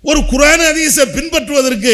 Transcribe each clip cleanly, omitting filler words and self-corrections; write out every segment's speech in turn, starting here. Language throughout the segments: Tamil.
ஒரு குர்ஆன் ஹதீஸை பின்பற்றுவதற்கு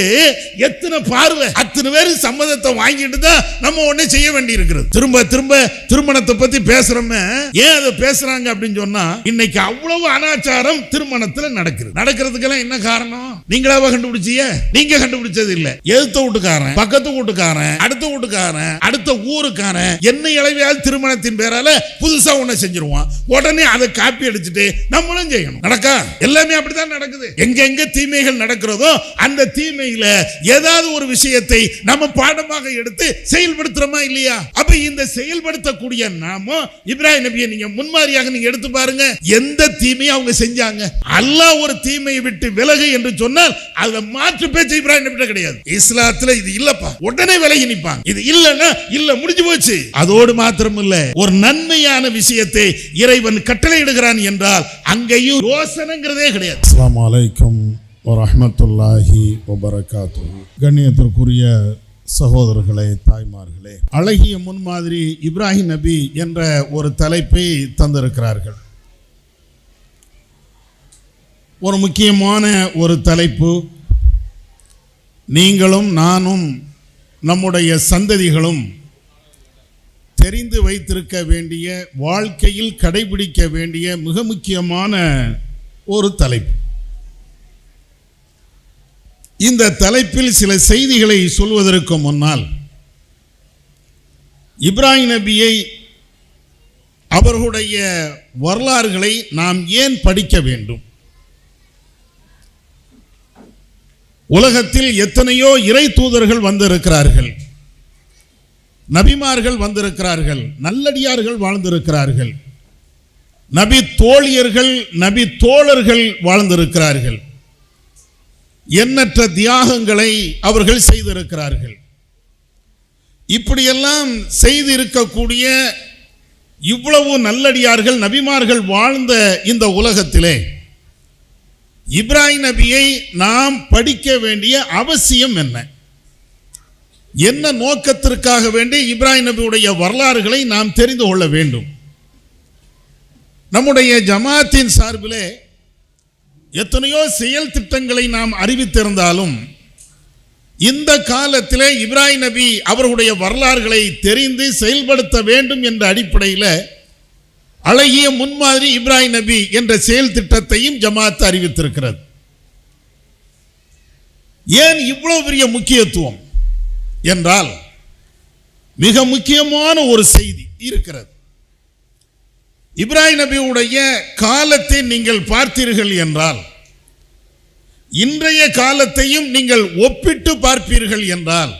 எத்தனை பார்வை, அத்தனை பேர் சம்மதத்தை வாங்கிட்டு தான் நம்ம ஒண்ணே செய்ய வேண்டி இருக்கிறது. திரும்ப திரும்ப திருமணத்தை பத்தி பேசுறோமே, ஏன் அதை பேசுறாங்க அப்படின்னு சொன்னா, இன்னைக்கு அவ்வளவு அனாச்சாரம் திருமணத்துல நடக்கிறதுக்கெல்லாம் என்ன காரணம்? நீங்களாவ கண்டுபிடிச்சிய? நீங்க கண்டுபிடிச்சது இல்ல. எதிர்த்த வீட்டுக்காரன், பக்கத்து வீட்டுக்காரன், அடுத்த வீட்டுக்காரன், அடுத்த ஊருக்காரன் என்ன இளவையாவது திருமணத்தின் பேரால புதுசா ஒண்ணு செஞ்சிருவான். உடனே அதை காப்பி அடிச்சுட்டு நம்மளும் செய்யணும். நடக்கா? எல்லாமே அப்படித்தான் நடக்குது. எங்க தீமைகள் நடக்கிறதோ அந்த தீமையில ஏதாவது ஒரு விஷயத்தை நம்ம பாடமாக எடுத்து செயல்படுத்துறோமா இல்லையா? அப்ப இந்த செயல்படுத்தக்கூடிய நாம இப்ராஹிம் நபியை நீங்க முன்மாதிரியாக நீங்க எடுத்து பாருங்க. எந்த தீமையை அவங்க செஞ்சாங்க? அல்லாஹ் ஒரு தீமையை விட்டு விலகு என்று சொன்னால் அதுல மாற்று பேச்சு இப்ராஹிம் நபி கிடையாது. இஸ்லாத்துல இது இல்லப்பா, உடனே விலகி நிப்பாங்க. இது இல்லன்னா இல்ல, முடிஞ்சு போச்சு. அதோடு மாத்திரம் இல்ல, ஒரு நன்மையான விஷயத்தை இறைவன் கட்டளையிடுகிறான் என்றால் அங்கேயும் யோசனைங்கிறதே கிடையாது. அஸ்ஸலாமு அலைக்கும் வரஹ்மத்துல்லாஹி வபரகாத்துஹு. கண்ணியத்திற்குரிய சகோதரர்களே, தாய்மார்களே, அழகிய முன்மாதிரி இப்ராஹிம் நபி என்ற ஒரு தலைப்பை தந்திருக்கிறார்கள். ஒரு முக்கியமான ஒரு தலைப்பு. நீங்களும் நானும் நம்முடைய சந்ததிகளும் தெரிந்து வைத்திருக்க வேண்டிய, வாழ்க்கையில் கடைபிடிக்க வேண்டிய மிக முக்கியமான ஒரு தலைப்பு. இந்த தலைப்பில் சில செய்திகளை சொல்வதற்கு முன்னால், இப்ராஹிம் நபியை, அவர்களுடைய வரலாறுகளை நாம் ஏன் படிக்க வேண்டும்? உலகத்தில் எத்தனையோ இறை தூதர்கள் வந்திருக்கிறார்கள், நபிமார்கள் வந்திருக்கிறார்கள், நல்லடியார்கள் வாழ்ந்திருக்கிறார்கள், நபி தோழியர்கள், நபி தோழர்கள் வாழ்ந்திருக்கிறார்கள், எண்ணற்ற தியாகங்களை அவர்கள் செய்திருக்கிறார்கள். இப்படியெல்லாம் செய்திருக்கக்கூடிய இவ்வளவு நல்லடியார்கள், நபிமார்கள் வாழ்ந்த இந்த உலகத்திலே இப்ராஹிம் நபியை நாம் படிக்க வேண்டிய அவசியம் என்ன? என்ன நோக்கத்திற்காக வேண்டி இப்ராஹிம் நபியுடைய வரலாறுகளை நாம் தெரிந்து கொள்ள வேண்டும்? நம்முடைய ஜமாத்தின் சார்பிலே எத்தனையோ செயல் திட்டங்களை நாம் அறிவித்திருந்தாலும் இந்த காலத்திலே இப்ராஹிம் நபி அவர்களுடைய வரலாறுகளை தெரிந்து செயல்படுத்த வேண்டும் என்ற அடிப்படையில் அழகிய முன்மாதிரி இப்ராஹிம் நபி என்ற செயல் திட்டத்தையும் ஜமாத் அறிவித்திருக்கிறது. ஏன் இவ்வளவு பெரிய முக்கியத்துவம் என்றால், மிக முக்கியமான ஒரு செய்தி இருக்கிறது. இப்ராஹிம் நபியுடைய காலத்தை நீங்கள் பார்த்தீர்கள் என்றால், இன்றைய காலத்தையும் நீங்கள் ஒப்பிட்டு பார்ப்பீர்கள் என்றால்,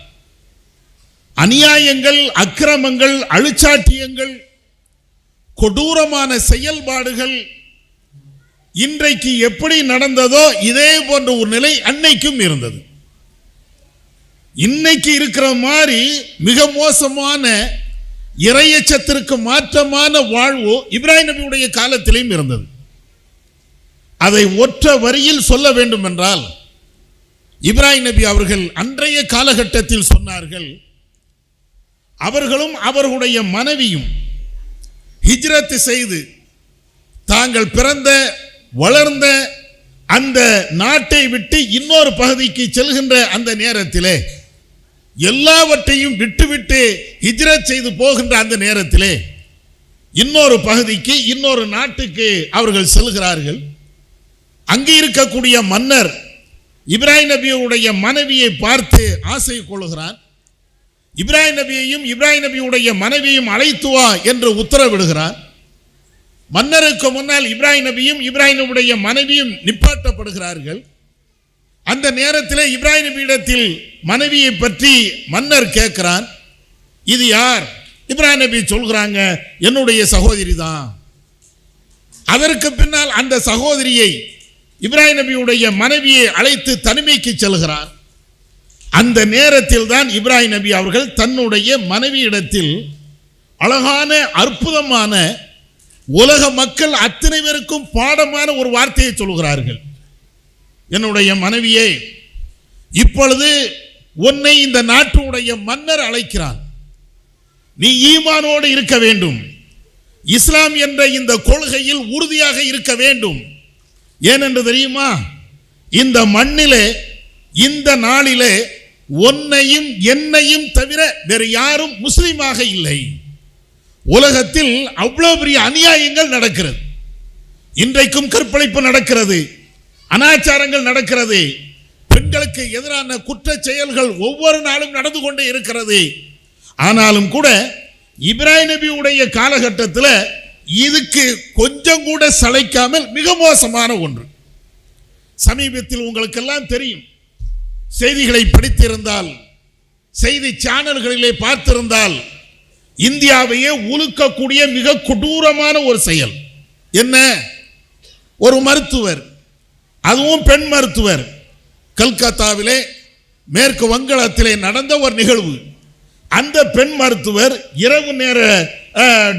அநியாயங்கள், அக்கிரமங்கள், அழுச்சாட்டியங்கள், கொடூரமான செயல்பாடுகள் இன்றைக்கு எப்படி நடந்ததோ இதே போன்ற ஒரு நிலை அன்னைக்கும் இருந்தது. இன்னைக்கு இருக்கிற மாதிரி மிக மோசமான, இறையச்சத்திற்கு மாற்றமான வாழ்வு இப்ராஹிம் நபியுடைய காலத்திலும் இருந்தது. அதை ஒற்ற வரியில் சொல்ல வேண்டும் என்றால், இப்ராஹிம் நபி அவர்கள் அன்றைய காலகட்டத்தில் சொன்னார்கள், அவர்களும் அவர்களுடைய மனைவியும் ஹிஜ்ரத் செய்து தாங்கள் பிறந்த வளர்ந்த அந்த நாட்டை விட்டு இன்னொரு பகுதிக்கு செல்கின்ற அந்த நேரத்திலே, எல்லாவற்றையும் விட்டுவிட்டு ஹிஜ்ரத் செய்து போகின்ற அந்த நேரத்திலே இன்னொரு பகுதிக்கு, இன்னொரு நாட்டுக்கு அவர்கள் செல்கிறார்கள். அங்கே இருக்கக்கூடிய மன்னர் இப்ராஹிம் நபியுடைய மனைவியை பார்த்து ஆசை கொள்கிறான். இப்ராஹிம் நபியையும் இப்ராஹிம் நபியுடைய மனைவியும் அழைத்து வா என்று உத்தரவிடுகிறார். மன்னருக்கு முன்னால் இப்ராஹிம் நபியும் இப்ராஹிம் நபியுடைய மனைவியும் நிப்பாட்டப்படுகிறார்கள். அந்த நேரத்தில் இப்ராஹிம் நபியிடத்தில் மனைவியை பற்றி மன்னர் கேட்கிறான், இது யார்? இப்ராஹிம் நபி சொல்கிறாங்க, என்னுடைய சகோதரி தான். அதற்கு பின்னால் அந்த சகோதரியை, இப்ராஹிம் நபியுடைய மனைவியை அழைத்து தனிமைக்கு செல்கிறார். அந்த நேரத்தில் தான் இப்ராஹிம் நபி அவர்கள் தன்னுடைய மனைவியிடத்தில் அழகான, அற்புதமான, உலக மக்கள் அத்தனை பேருக்கும் பாடமான ஒரு வார்த்தையை சொல்கிறார்கள். என்னுடைய மனைவியே, இப்பொழுது உன்னை இந்த நாட்டுடைய மன்னர் அழைக்கிறான். நீ ஈமானோடு இருக்க வேண்டும், இஸ்லாம் என்ற இந்த கொள்கையில் உறுதியாக இருக்க வேண்டும். ஏனென்று தெரியுமா? இந்த மண்ணிலே இந்த நாளிலே உன்னையும் என்னையும் தவிர வேறு யாரும் முஸ்லிமாக இல்லை. உலகத்தில் அவ்வளவு பெரிய அநியாயங்கள் நடக்கிறது. இன்றைக்கும் கற்பழிப்பு நடக்கிறது, அனாச்சாரங்கள் நடக்கிறது, பெண்களுக்கு எதிரான குற்ற செயல்கள் ஒவ்வொரு நாளும் நடந்து கொண்டே இருக்கிறது. ஆனாலும் கூட இப்ராஹிம் நபியுடைய காலகட்டத்தில் இதுக்கு கொஞ்சம் கூட சளைக்காமல் மிக மோசமான ஒன்று. சமீபத்தில் உங்களுக்கெல்லாம் தெரியும், செய்திகளை படித்திருந்தால், செய்தி சேனல்களிலே பார்த்திருந்தால், இந்தியாவையே உலுக்கக்கூடிய மிக கொடூரமான ஒரு செயல் என்ன? ஒரு மருத்துவர், அதுவும் பெண் மருத்துவர், கல்கத்தாவிலே மேற்கு வங்காளத்திலே நடந்த ஒரு நிகழ்வு. அந்த பெண் மருத்துவர் இரவு நேர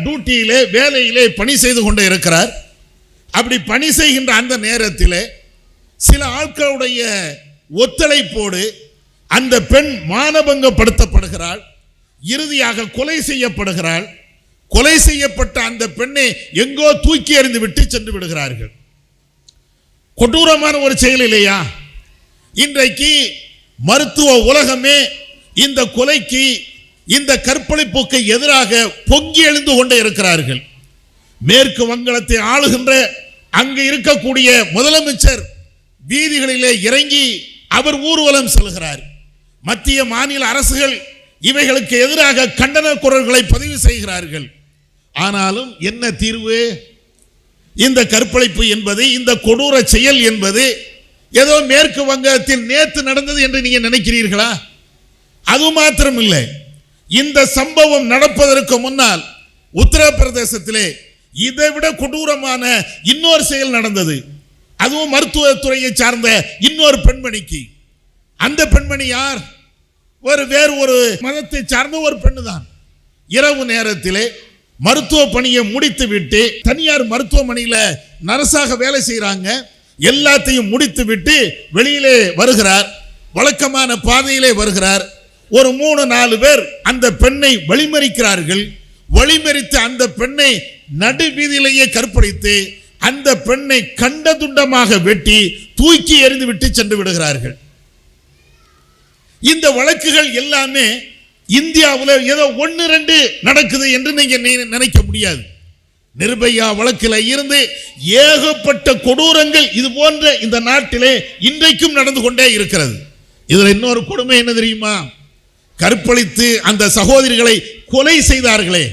டியூட்டியிலே வேலையிலே பணி செய்து கொண்டே இருக்கிறார். அப்படி பணி செய்கின்ற அந்த நேரத்தில் சில ஆட்களுடைய ஒத்துழைப்போடு அந்த பெண் மானபங்கப்படுத்தப்படுகிறாள், இறுதியாக கொலை செய்யப்படுகிறாள். கொலை செய்யப்பட்ட அந்த பெண்ணை எங்கோ தூக்கி எறிந்து விட்டு சென்று விடுகிறார்கள். கொடூரமான ஒரு செயல் இல்லையா? இன்றைக்கு மருத்துவ உலகமே இந்த கொலைக்கு, இந்த கற்பழிப்புக்கு எதிராக பொங்கி எழுந்து கொண்டே இருக்கிறார்கள். மேற்கு வங்காளத்தை ஆளுகின்ற அங்கு இருக்கக்கூடிய முதலமைச்சர் வீதிகளிலே இறங்கி அவர் ஊர்வலம் செல்கிறார். மத்திய மாநில அரசுகள் இவைகளுக்கு எதிராக கண்டன குரல்களை பதிவு செய்கிறார்கள். ஆனாலும் என்ன தீர்வு? இந்த கற்பழிப்பு என்பது, இந்த கொடூர செயல் என்பது ஏதோ மேற்கு வங்கத்தில் நேற்று நடந்தது என்று நீங்க நினைக்கிறீர்களா? அது மாத்திரம் இல்லை, இந்த சம்பவம் நடப்பதற்கு முன்னால் உத்தரப்பிரதேசத்திலே இதைவிட கொடூரமான இன்னொரு செயல் நடந்தது. அதுவும் மருத்துவத்துறையை சார்ந்த இன்னொரு பெண்மணிக்கு. அந்த பெண்மணி யார்? வேறு ஒரு மதத்தை சார்ந்த ஒரு பெண்ணு தான். இரவு நேரத்திலே மருத்துவ பணியை முடித்து விட்டு, தனியார் மருத்துவமனையில் நர்ஸாக வேலை செய்கிறாங்க, எல்லாத்தையும் முடித்து விட்டு வெளியிலே வருகிறார். வழக்கமான பாதையிலே வருகிறார். ஒரு 3-4 பேர் அந்த பெண்ணை வழிமறிக்கிறார்கள். வழிமறித்து அந்த பெண்ணை நடு வீதியிலேயே கற்பழித்து அந்த பெண்ணை கண்ட துண்டமாக வெட்டி தூக்கி எறிந்து விட்டு சென்று விடுகிறார்கள். இந்த வழக்குகள் எல்லாமே இந்தியாவில் ஏதோ 1-2 நடக்குது என்று நீங்க நினைக்க முடியாது. நிர்பயா வழக்கில் இருந்து ஏகப்பட்ட கொடூரங்கள் இது போன்ற இந்த நாட்டிலே இன்றைக்கும் நடந்து கொண்டே இருக்கிறது. இதுல இன்னொரு கொடுமை என்ன தெரியுமா? கற்பழித்து அந்த சகோதரிகளை கொலை செய்தார்களே,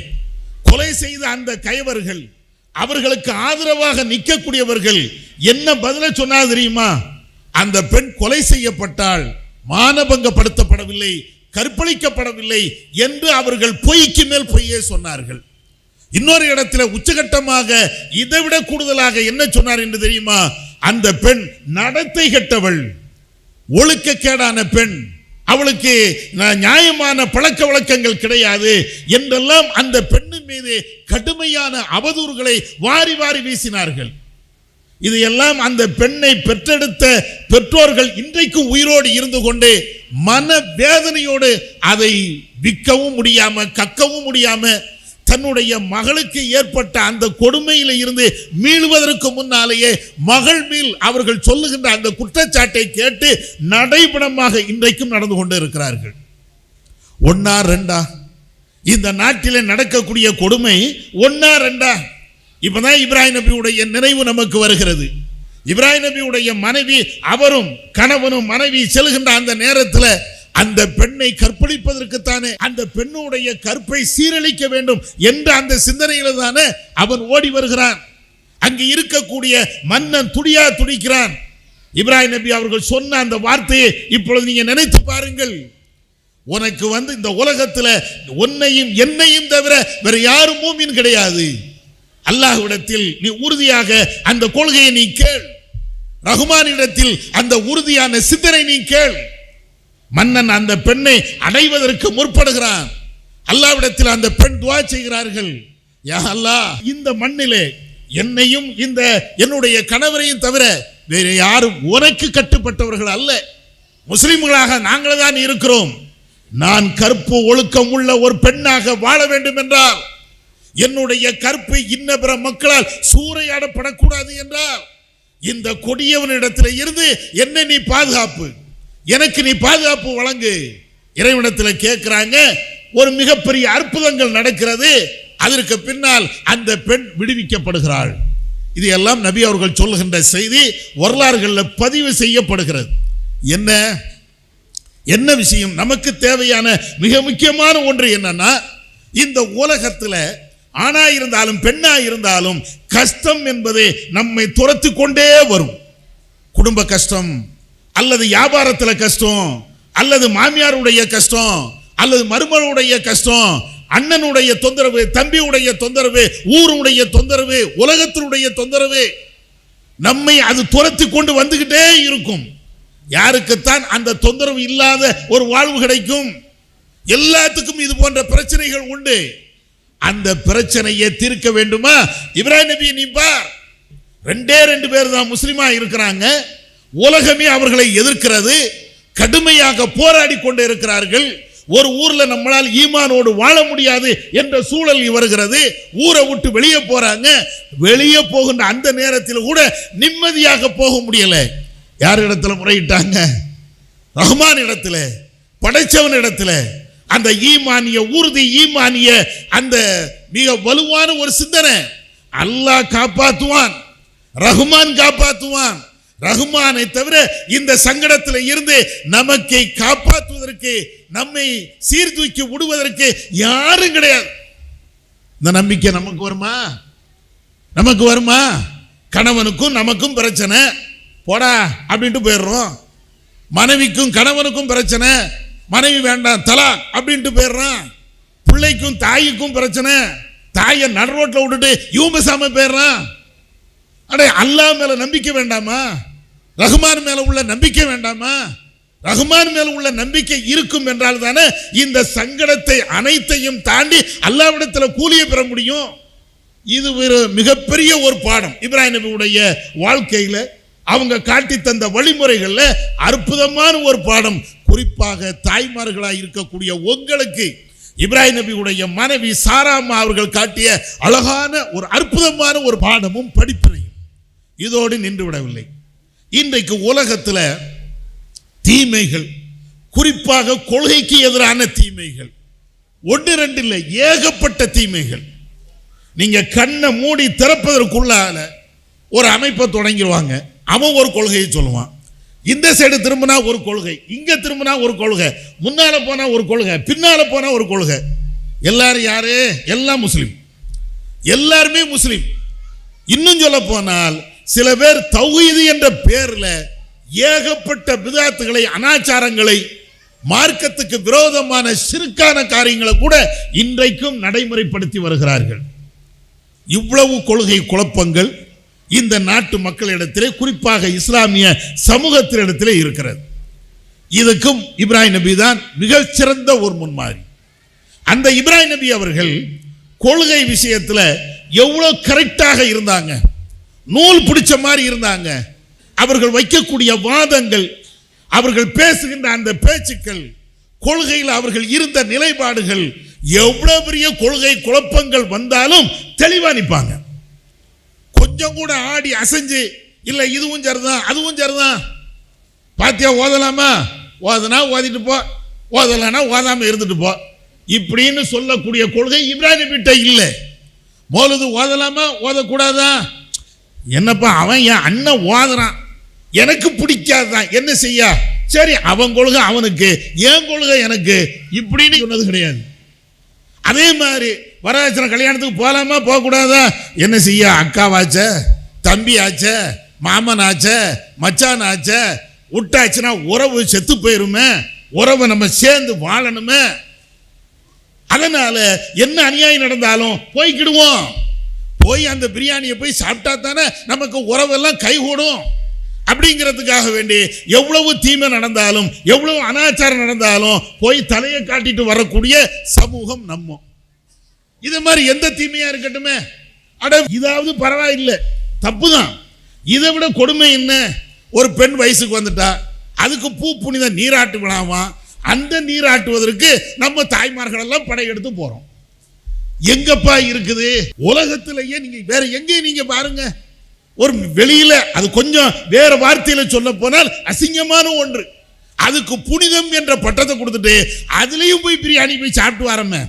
கொலை செய்த அந்த கயவர்கள், அவர்களுக்கு ஆதரவாக நிற்கக்கூடியவர்கள் என்ன பதில சொன்னா தெரியுமா? அந்த பெண் கொலை செய்யப்பட்டால், மானபங்கப்படுத்தப்படவில்லை, கற்பழிக்கப்படவில்லை என்று அவர்கள் பொய்க்கு மேல் பொய்யே சொன்னார்கள். இன்னொரு இடத்துல உச்சகட்டமாக இதைவிட கூடுதலாக என்ன சொன்னார் என்று தெரியுமா? அந்த பெண் நடத்தை கெட்டவள், ஒழுக்கக்கேடான பெண், அவளுக்கு நியாயமான பழக்க வழக்கங்கள் கிடையாது என்றெல்லாம் அந்த பெண்ணின் மீது கடுமையான அவதூறுகளை வாரி வாரி வீசினார்கள். இதையெல்லாம் அந்த பெண்ணை பெற்றெடுத்த பெற்றோர்கள் இன்றைக்கும் உயிரோடு இருந்து கொண்டு மன வேதனையோடு அதை விற்கவும் முடியாம, கக்கவும் முடியாம, தன்னுடைய மகளுக்கு ஏற்பட்ட அந்த கொடுமையில இருந்து மீளுவதற்கு முன்னாலேயே மகள் மேல் அவர்கள் சொல்லுகின்ற அந்த குற்றச்சாட்டை கேட்டு நடைபெறமாக இன்றைக்கும் நடந்து கொண்டு இருக்கிறார்கள். 1-2 இந்த நாட்டிலே நடக்கக்கூடிய கொடுமை 1-2. இப்பதான் இப்ராஹிம் நபியுடைய நினைவு நமக்கு வருகிறது. இப்ராஹிம் நபியுடைய மனைவி, அவரும் கணவனும் மனைவி செல்கின்ற அந்த நேரத்தில் அந்த பெண்ணை கற்பழிப்பதற்குத்தானே, அந்த பெண்ணுடைய கற்பை சீரழிக்க வேண்டும் என்ற அந்த சிந்தனையில தானே அவன் ஓடி வருகிறான். அங்கு இருக்கக்கூடிய மன்னன் துடியா துடிக்கிறான். இப்ராஹிம் நபி அவர்கள் சொன்ன அந்த வார்த்தையை இப்பொழுது நீங்க நினைத்து பாருங்கள். உனக்கு இந்த உலகத்தில் உன்னையும் என்னையும் தவிர வேற யாரும் மூமின் கிடையாது. அல்லாஹ்விடத்தில் நீ உறுதியாக அந்த கொள்கையை நீ கேள். ரஹ்மானிடத்தில் அந்த உறுதியான சிந்தனை நீ கேள். மன்னன் அந்த பெண்ணை அடைவதற்கு முற்படுகிறான். அல்லாஹ்விடத்தில் அந்த பெண் துஆ செய்கிறார்கள், யா அல்லாஹ், இந்த மண்ணிலே என்னையும் இந்த என்னுடைய கணவரையும் தவிர வேறு யாரும் உனக்கு கட்டுப்பட்டவர்கள் அல்ல. முஸ்லிம்களாக நாங்கள் தான் இருக்கிறோம். நான் கற்பு ஒழுக்கம் உள்ள ஒரு பெண்ணாக வாழ வேண்டும் என்றால், என்னுடைய கற்பு இன்ன பிற மக்களால் சூறையாடப்படக்கூடாது என்றால், இந்த கொடியவனிடத்தில் இருந்து என்ன நீ பாதுகாப்பு, எனக்கு நீ பாதுகாப்பு வழங்கு. இறைவனிடத்தில் கேட்கிறாங்க. ஒரு மிகப்பெரிய அற்புதங்கள் நடக்கிறது. அதற்கு பின்னால் அந்த பெண் விடுவிக்கப்படுகிறாள். இது எல்லாம் நபி அவர்கள் சொல்லுகின்ற செய்தி வரலாறுகளில் பதிவு செய்யப்படுகிறது. என்ன விஷயம்? நமக்கு தேவையான மிக முக்கியமான ஒன்று என்னன்னா, இந்த உலகத்தில் ஆணா இருந்தாலும் பெண்ணா இருந்தாலும் கஷ்டம் என்பது நம்மை துரத்து கொண்டே வரும். குடும்ப கஷ்டம், அல்லது வியாபாரத்தில் கஷ்டம், அல்லது மாமியாருடைய கஷ்டம், அல்லது மருமகளுடைய கஷ்டம், அண்ணனுடைய தொந்தரவு, தம்பியுடைய தொந்தரவு, ஊருடைய தொந்தரவு, உலகத்தினுடைய தொந்தரவு, நம்மை அது துரத்தி கொண்டு வந்துகிட்டே இருக்கும். யாருக்குத்தான் அந்த தொந்தரவு இல்லாத ஒரு வாழ்வு கிடைக்கும்? எல்லாத்துக்கும் இது போன்ற பிரச்சனைகள் உண்டு. அந்த பிரச்சனையை தீர்க்க வேண்டுமா? இப்ராஹிம் நபி நீ பார், 2 பேர் தான் முஸ்லிமா இருக்கிறாங்க. உலகமே அவர்களை எதிர்க்கிறது. கடுமையாக போராடி கொண்டு இருக்கிறார்கள். ஒரு ஊர்ல நம்மளால் ஈமானோடு வாழ முடியாது என்ற சூழல் வருகிறது. ஊரை விட்டு வெளியே போறாங்க. வெளியே போகின்ற அந்த நேரத்தில் கூட நிம்மதியாக போக முடியல. யார் இடத்துல முறையிட்டாங்க? ரஹ்மான் இடத்துல, படைச்சவன் இடத்துல. அந்த ஈமானிய உறுதி, ஈமானிய அந்த மிக வலுவான ஒரு சிந்தனை. அல்லாஹ் காப்பாற்றுவான், ரஹ்மான் காப்பாற்றுவான். ரஹ்மானை தவிர இந்த சங்கடத்தில் இருந்து நமக்கு காப்பாற்றுவதற்கு, நம்மை சீர்தூக்கி விடுவதற்கு யாரும் கிடையாது. இந்த நம்பிக்கை நமக்கு வருமா? நமக்கு வருமா? கணவனுக்கும் நமக்கும் பிரச்சனை, போடா அப்படின்ட்டு போயிடுறோம். மனைவிக்கும் கணவனுக்கும் பிரச்சனை, மனைவி வேண்டாம் தலாக் அப்படின்ட்டு போயிடுறான். பிள்ளைக்கும் தாய்க்கும் பிரச்சனை, தாயை நடு ரோட்டில் விட்டுட்டு இவன் பேசாம போயிடுறான். அடே, அல்லாஹ் மேல நம்பிக்கை வேண்டாமா? ரஹ்மான் மேல உள்ள நம்பிக்கை வேண்டாமா? ரஹ்மான் மேல உள்ள நம்பிக்கை இருக்கும் என்றால் தானே இந்த சங்கடத்தை அனைத்தையும் தாண்டி அல்லாஹ்விடத்தில் கூலியை பெற முடியும். இது ஒரு மிகப்பெரிய ஒரு பாடம். இப்ராஹிம் நபியுடைய வாழ்க்கையில அவங்க காட்டி தந்த வழிமுறைகள்ல அற்புதமான ஒரு பாடம். குறிப்பாக தாய்மார்களாக இருக்கக்கூடிய உங்களுக்கு இப்ராஹிம் நபியுடைய மனைவி சாராமா அவர்கள் காட்டிய அழகான ஒரு அற்புதமான ஒரு பாடமும் படிப்பினையும் இதோடு நின்று விடவில்லை. இன்றைக்கு உலகத்தில் தீமைகள், குறிப்பாக கொள்கைக்கு எதிரான தீமைகள் 1-2 இல்லை, ஏகப்பட்ட தீமைகள். நீங்க கண்ணை மூடி திறப்பதற்குள்ளால ஒரு அமைப்பை தொடங்கிடுவாங்க. அவன் ஒரு கொள்கையை சொல்லுவான். இந்த சைடு திரும்பினா ஒரு கொள்கை, இங்க திரும்பினா ஒரு கொள்கை, முன்னால போனா ஒரு கொள்கை, பின்னால போனா ஒரு கொள்கை. எல்லாரும் யாரு? எல்லாம் முஸ்லிம், எல்லாருமே முஸ்லிம். இன்னும் சொல்ல போனால் சில பேர் தௌஹீது என்ற பேர்ல ஏகப்பட்ட பிதாத்துகளை, அனாச்சாரங்களை, மார்க்கத்துக்கு விரோதமான சிறுக்கான காரியங்களை கூட இன்றைக்கும் நடைமுறைப்படுத்தி வருகிறார்கள். இவ்வளவு கொள்கை குழப்பங்கள் இந்த நாட்டு மக்களிடத்திலே, குறிப்பாக இஸ்லாமிய சமூகத்தினிடத்திலே இருக்கிறது. இதுக்கும் இப்ராஹிம் நபி தான் மிகச்சிறந்த ஒரு முன்மாதிரி. அந்த இப்ராஹிம் நபி அவர்கள் கொள்கை விஷயத்தில் எவ்வளவு கரெக்டாக இருந்தாங்க, நூல் பிடிச்ச மாதிரி இருந்தாங்க. அவர்கள் வைக்கக்கூடிய வாதங்கள், அவர்கள் பேசுகின்ற அந்த பேச்சுக்கள், கொள்கையில் அவர்கள் இருந்த நிலைப்பாடுகள், எவ்வளவு பெரிய கொள்கை குழப்பங்கள் வந்தாலும் தெளிவா நிற்பாங்க. கொஞ்சம் கூட ஆடி அசைஞ்சு இல்லை இதுவும் சரிதான் அதுவும் சரிதான், பாத்தியா ஓதலாமா, ஓதனா ஓதிட்டு போ, ஓதலானா ஓதாம இருந்துட்டு போ, இப்படின்னு சொல்லக்கூடிய கொள்கை இப்ராஹிம் கிட்ட இல்லை. மௌலூது ஓதலாமா ஓதக்கூடாதா, என்னப்பா அவன் என் அண்ணன் ஓதுறான், எனக்கு பிடிக்காதான், என்ன செய்ய, சரி அவன் கொள்கை அவனுக்கு, என் கொள்கை எனக்கு, இப்படின்னு சொன்னது கிடையாது. அதே மாதிரி வரதட்சணை கல்யாணத்துக்கு போகலாமா போகக்கூடாதா, என்ன செய்ய, அக்காவாச்ச, தம்பி ஆச்ச, மாமன் ஆச்ச, மச்சான் ஆச்ச, விட்டாச்சுன்னா உறவு செத்து போயிருமே, உறவை நம்ம சேர்ந்து வாழணுமே, அதனால என்ன அநியாயம் நடந்தாலும் போய்க்கிடுவோம், போய் அந்த பிரியாணியை போய் சாப்பிட்டா தானே நமக்கு உறவெல்லாம் கைகூடும் அப்படிங்கிறதுக்காக வேண்டி எவ்வளவு தீமை நடந்தாலும், எவ்வளவு அனாச்சாரம் நடந்தாலும் போய் தலையை காட்டிட்டு வரக்கூடிய சமூகம் நம்ம. இது மாதிரி எந்த தீமையா இருக்கட்டுமே, அட இதாவது பரவாயில்லை, தப்புதான். இதை விட கொடுமை என்ன, ஒரு பெண் வயசுக்கு வந்துட்டா அதுக்கு பூ புனித நீராட்டு விழாமா, அந்த நீராட்டுவதற்கு நம்ம தாய்மார்கள் எல்லாம் படையெடுத்து போறோம். எங்கப்பா இருக்குது உலகத்திலேயே? நீங்க வேற எங்கேயும் நீங்க பாருங்க, ஒரு வெளியில அது கொஞ்சம் வேற வார்த்தையில சொல்ல போனால் அசிங்கமான ஒன்று. அதுக்கு புனிதம் என்ற பட்டத்தை கொடுத்துட்டு அதுலயும் போய் பிரியாணி போய் சாப்பிட்டு வரமே.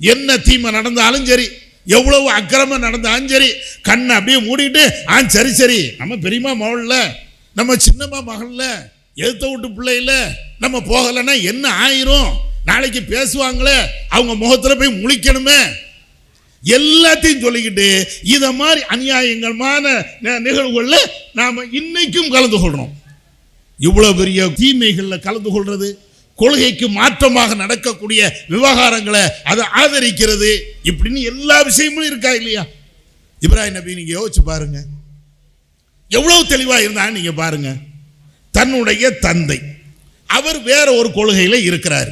என்ன தீமை நடந்தாலும் சரி, எவ்வளவு அக்கிரமம் நடந்தாலும் சரி, கண்ணை அப்படியே மூடிட்டு சரி சரி, நம்ம பெரியம்மா மகள்ல, நம்ம சின்னம்மா மகள்ல, எழுத்த விட்டு பிள்ளையில நம்ம போகலைன்னா என்ன ஆயிரும், நாளைக்கு பேசுவாங்களே, அவங்க முகத்துல போய் முழிக்கணுமே, எல்லாத்தையும் சொல்லிக்கிட்டு இத மாதிரி அநியாயங்கள்மான நிகழ்வுகள்ல நாம இன்னைக்கும் கலந்து கொள்றோம். இவ்வளவு பெரிய தீமைகள்ல கலந்து கொள்றது, கொள்கைக்கு மாற்றமாக நடக்கக்கூடிய விவகாரங்களை அதை ஆதரிக்கிறது, இப்படின்னு எல்லா விஷயமும் இருக்கா இல்லையா? இப்ராஹிம் நபி நீங்க யோசிச்சு பாருங்க, எவ்வளவு தெளிவா இருந்தா நீங்க பாருங்க. தன்னுடைய தந்தை அவர் வேற ஒரு கொள்கையில இருக்கிறார்,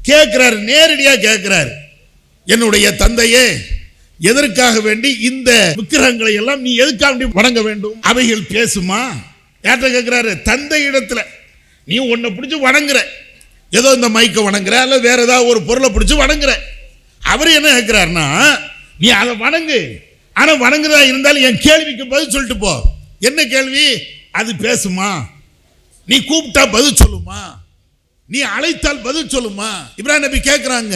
கேட்கிறார், நேரடியா கேட்கிறார், என்னுடைய தந்தையே எதற்காக வேண்டி இந்த விக்கிரகங்களை எல்லாம் நீ எதுக்காக வணங்க வேண்டும்? அவைகள் பேசுமா? யார்கிட்ட கேட்கிறாரு? தந்தை இடத்துல. நீ உன்னை பிடிச்சி வணங்குற, ஏதோ இந்த மைக்க வணங்குற, அல்ல வேற ஏதாவது ஒரு பொருளை பிடிச்சி வணங்குற. அவர் என்ன கேட்கிறாருன்னா, நீ அதை வணங்கு, ஆனா வணங்குறதா இருந்தாலும் என் கேள்விக்கு பதில் சொல்லிட்டு போ. என்ன கேள்வி? அது பேசுமா? நீ கூப்பிட்டா பதில் சொல்லுமா? நீ அழைத்தால் பதில் சொல்லுமா? இப்ராஹிம் நபி கேட்கிறாங்க.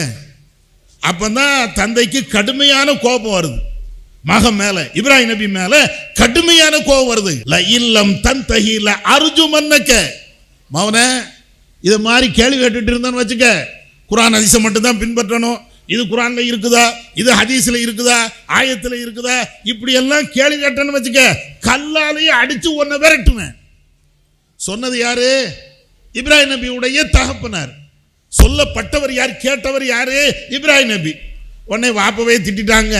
அப்பதான் தந்தைக்கு கடுமையான கோபம் வருது, மகன் மேல, இப்ராஹிம் நபி மேல கடுமையான கோபம் வருது. இல்லம் தன் தகில அர்ஜுமன்னக, மவனே இது மாதிரி கேள்வி கேட்டுட்டு இருந்தான்னு வச்சுக்க, குர்ஆன் ஹதீஸை மட்டும் தான் பின்பற்றணும், இது குர்ஆன்ல இருக்குதா, இது ஹதீஸ்ல இருக்குதா, ஆயத்துல இருக்குதா, இப்படி எல்லாம் கேள்வி கேட்டேன்னு வச்சுக்க, கல்லாலேயே அடிச்சு உன்னை விரட்டுவேன். சொன்னது யாரு? இப்ராஹிம் நபியுடைய தகப்பனார். சொல்லப்பட்டவர் யார்? கேட்டவர் யாரு? இப்ராஹிம் நபி. உடனே வாப்பவே திட்டாங்க,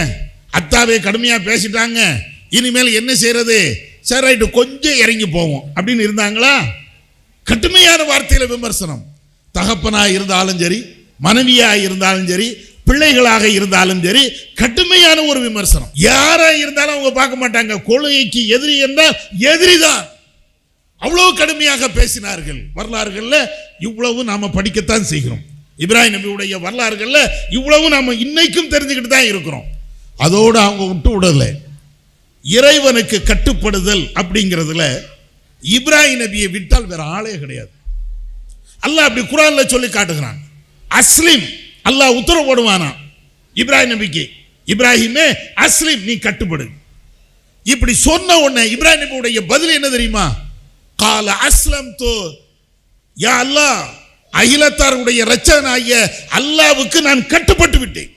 அத்தாவே கடுமையா பேசிட்டாங்க, இனிமேல் என்ன செய்யறது, சரி ரைட்டு கொஞ்சம் இறங்கி போவோம் அப்படின்னு இருந்தாங்களா? கடுமையான வார்த்தையில விமர்சனம். தகப்பனா இருந்தாலும் சரி, மனைவியா இருந்தாலும் சரி, பிள்ளைகளாக இருந்தாலும் சரி, கடுமையான ஒரு விமர்சனம். யாரா இருந்தாலும் அவங்க பார்க்க மாட்டாங்க, கொள்கைக்கு எதிரி என்றால் எதிரிதான். அவ்வளவு கடுமையாக பேசினார்கள். வரலாறுகள்ல இவ்வளவு நாம படிக்கத்தான் செய்கிறோம். இப்ராஹிம் நபியுடைய வரலாறுகள்ல இவ்வளவு நாம இன்னைக்கும் தெரிஞ்சுக்கிட்டு தான் இருக்கிறோம். அதோடு அவங்க விட்டு விடல. இறைவனுக்கு கட்டுப்படுதல் அப்படிங்கிறதுல இப்ராஹிம் நபியை விட்டால் வேற ஆளே கிடையாது. அல்லாஹ் அப்படி குர்ஆன்ல சொல்லி காட்டுகிறான். அஸ்லிம், அல்லாஹ் உத்தரவு போடுவானா இப்ராஹிம் நபிக்கு, இப்ராஹிமே அஸ்லிம், நீ கட்டுப்படு. இப்படி சொன்ன உடனே இப்ராஹிம் நபியுடைய பதில் என்ன தெரியுமா? கால அஸ்லம்து யா அல்லாஹ், அகிலத்தாருடைய இரட்சகனாகிய அல்லாஹ்வுக்கு நான் கட்டுப்பட்டு விட்டேன்.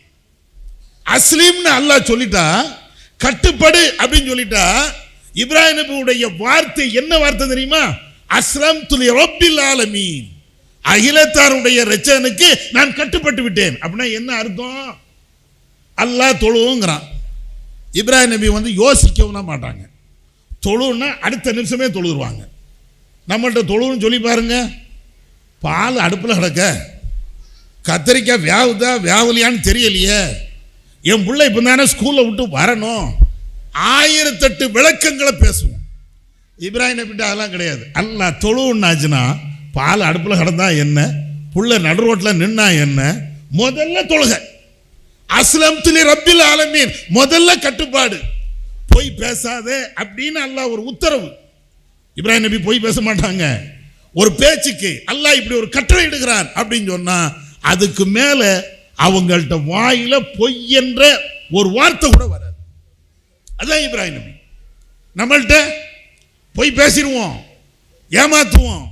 அஸ்லிம்னு அல்லாஹ் சொல்லிட்டா, கட்டுப்படு அப்படின்னு சொல்லிட்டா, இப்ராஹிம் நபியுடைய வார்த்தை என்ன வார்த்தை தெரியுமா? அஸ்லம்து லிரப்பில் ஆலமீன், அகிலத்தாருடைய இரட்சகனுக்கு நான் கட்டுப்பட்டு விட்டேன். அப்படின்னா என்ன அர்த்தம்? அல்லாஹ் தொழுவுங்கிறான். இப்ராஹிம் நபி யோசிக்கவும் மாட்டாங்க, தொழுன்னா அடுத்த நிமிஷமே தொழுதுருவாங்க. நம்மள்கிட்ட தொழுன்னு சொல்லி பாருங்க, பால் அடுப்பில் கிடக்க, கத்தரிக்காய் வேவுதா வேவலையான்னு தெரியலையே, என் பிள்ளை இப்போ தானே ஸ்கூலில் விட்டு வரணும், 1008 விளக்கங்களை பேசுவோம். இப்ராஹிம் நபிட்ட அதெல்லாம் கிடையாது. அல்லாஹ் தொழுன்னாச்சுன்னா பால் அடுப்பில் கிடந்தா என்ன, புள்ள நடு ரோட்டில் நின்னா என்ன, முதல்ல தொழுக. அஸ்லம்து லிரப்பில் ஆலமீன், முதல்ல கட்டுப்பாடு. போய் பேசாதே அப்படின்னு அல்லாஹ் ஒரு உத்தரவு. இப்ராஹிம் நபி போய் பேச மாட்டாங்க. ஒரு பேச்சுக்கு அல்லாஹ் இப்படி ஒரு கட்டளை இடுகிறான் அப்படின்னு சொன்னா அதுக்கு மேல அவங்கள்ட்ட வாயில பொய் என்ற ஒரு வார்த்தை கூட வராது. அதான் இப்ராஹிம் நபி. நம்மள்ட்ட போய் பேசிடுவோம், ஏமாத்துவோம்,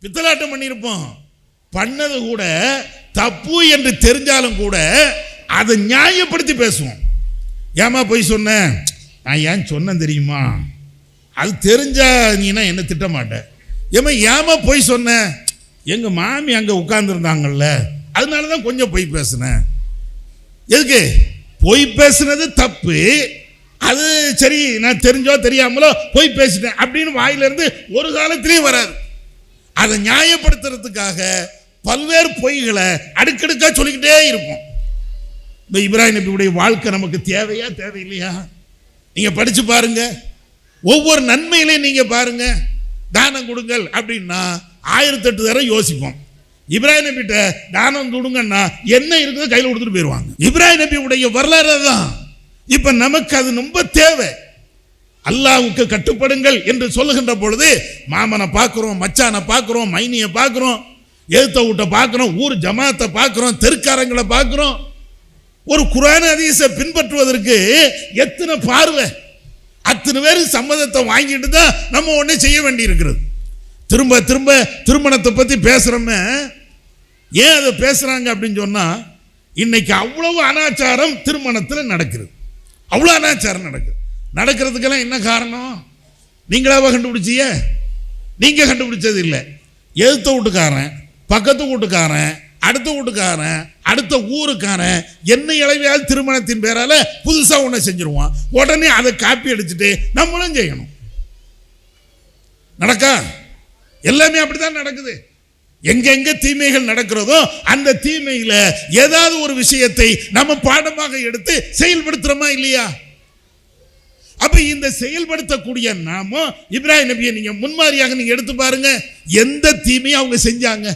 பித்தலாட்டம் பண்ணியிருப்போம், பண்ணது கூட தப்பு என்று தெரிஞ்சாலும் கூட அதை நியாயப்படுத்தி பேசுவோம். ஏமா போய் சொன்ன, நான் ஏன் சொன்னேன் தெரியுமா, அது தெரிஞ்சா நீனா என்ன திட்ட மாட்டேன். ஏமா போய் சொன்ன, எங்க மாமி அங்க உட்கார்ந்துருந்தாங்கல்ல, அதனாலதான் கொஞ்சம் பொய் பேசினேன். எதுக்கு பொய் பேசுனது தப்பு, அது சரி, நான் தெரிஞ்சோ தெரியாமலோ பொய் பேசிட்டேன் அப்படின்னு வாயிலிருந்து ஒரு காலத்திலையும் வராது. அதை நியாயப்படுத்துறதுக்காக பல்வேறு பொய்களை அடுக்கடுக்கா சொல்லிக்கிட்டே இருப்போம். இந்த இப்ராஹிம் நபியுடைய வாழ்க்கை நமக்கு தேவையா தேவையில்லையா? நீங்க படிச்சு பாருங்க, ஒவ்வொரு நன்மையிலையும் நீங்க பாருங்க. தானம் கொடுங்கள் அப்படின்னா 1008 தடவை யோசிப்போம். இப்ராஹிம் நபிட்ட தானம் கொடுங்கன்னா என்ன இருக்குதோ கையில் கொடுத்துட்டு போயிடுவாங்க. இப்ராஹிம் நபியுடைய வரலாறு தான். இப்ப நமக்கு அது ரொம்ப தேவை. அல்லாஹ்வுக்கு கட்டுப்படுங்கள் என்று சொல்லுகின்ற பொழுது மாமனை பார்க்கிறோம், மச்சானை பார்க்கிறோம், மைனியை பார்க்கிறோம், எழுத்த வீட்டை பார்க்கிறோம், ஊர் ஜமாத்தை பார்க்கிறோம், தெருக்காரங்களை பார்க்கிறோம். ஒரு குர்ஆன் ஹதீஸை பின்பற்றுவதற்கு எத்தனை பார்வை, அத்தனை பேர் சம்மதத்தை வாங்கிட்டு தான் நம்ம ஒண்ணே செய்ய வேண்டி இருக்கிறது. திரும்ப திரும்ப திருமணத்தை பத்தி பேசுறோமே, ஏன் அதை பேசுறாங்க அப்படின்னு சொன்னா, இன்னைக்கு அவ்வளவு அனாச்சாரம் திருமணத்தில் நடக்கிறது, அவ்வளோ அனாச்சாரம் நடக்கிறதுக்கெல்லாம் என்ன காரணம்? நீங்களாவா கண்டுபிடிச்சிய? நீங்க கண்டுபிடிச்சது இல்லை. எழுத்த வீட்டுக்காரன், பக்கத்து வீட்டுக்காரன், அடுத்த வீட்டுக்காரன், அடுத்த ஊருக்காரன் என்ன இளவையாவது திருமணத்தின் பேரால புதுசா ஒண்ணு செஞ்சிருவான். உடனே அதை காப்பி அடிச்சுட்டு நம்மளும் செய்யணும். நடக்கா? எல்லாமே அப்படித்தான் நடக்குது. எங்கெங்க தீமைகள் நடக்கிறதோ அந்த தீமையில ஏதாவது ஒரு விஷயத்தை நம்ம பாடமாக எடுத்து செயல்படுத்துறோமா இல்லையா? அப்ப இந்த செயல்படுத்தக்கூடிய நாம இப்ராஹிம் நபியை நீங்க முன்மாதிரியாக நீங்க எடுத்து பாருங்க. எந்த தீமையை அவங்க செஞ்சாங்க?